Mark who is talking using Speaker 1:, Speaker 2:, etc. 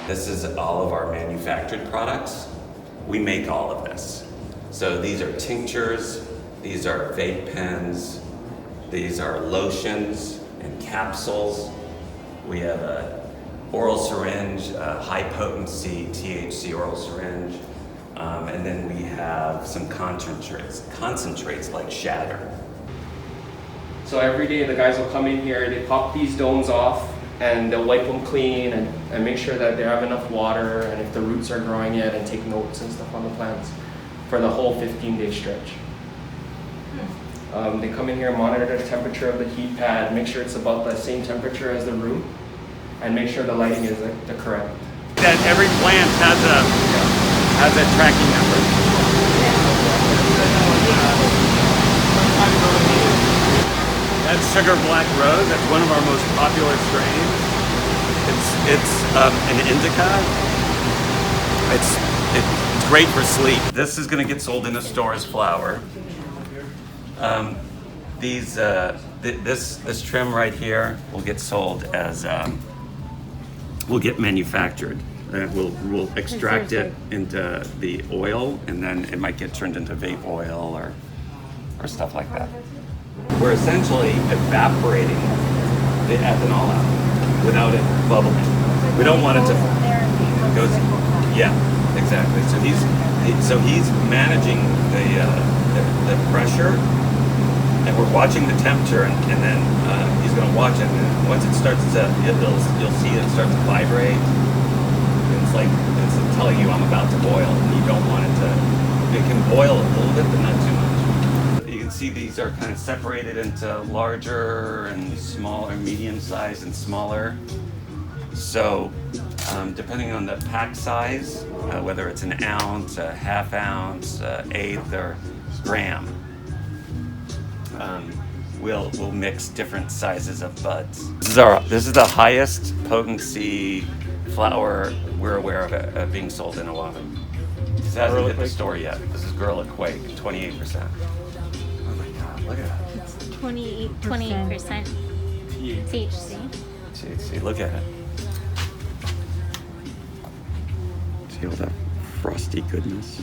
Speaker 1: This is all of our manufactured products. We make all of this. So these are tinctures, these are vape pens, these are lotions and capsules. We have a oral syringe, a high potency THC oral syringe, and then we have some concentrates like shatter.
Speaker 2: So every day the guys will come in here, they pop these domes off, and they'll wipe them clean and make sure that they have enough water and if the roots are growing yet, and take notes and stuff on the plants for the whole 15-day stretch. They come in here, monitor the temperature of the heat pad, make sure it's about the same temperature as the room, and make sure the lighting is the correct.
Speaker 3: That every plant has a tracking number. That's Sugar Black Rose. That's one of our most popular strains. It's an indica. It's great for sleep. This is going to get sold in the store as flower. This trim right here will get sold as will get manufactured. We'll extract it into the oil, and then it might get turned into vape oil or stuff like that. We're essentially evaporating the ethanol out without it bubbling. We don't want it to go. Yeah, exactly. So he's managing the pressure, and we're watching the temperature, and then he's going to watch it. And once it starts to, you'll see it start to vibrate. It's telling you I'm about to boil, and you don't want it to. It can boil a little bit, but not too much. You can see these are kind of separated into larger and smaller, medium size and smaller. So depending on the pack size, whether it's an ounce, a half ounce, eighth, or gram, we'll mix different sizes of buds. This is the highest potency flower we're aware of being sold in Oahu. This hasn't hit the store yet. This is Gorilla Quake, 28%. Oh my God, look at that.
Speaker 4: It's 28% THC.
Speaker 1: THC, look at it. See all that frosty goodness?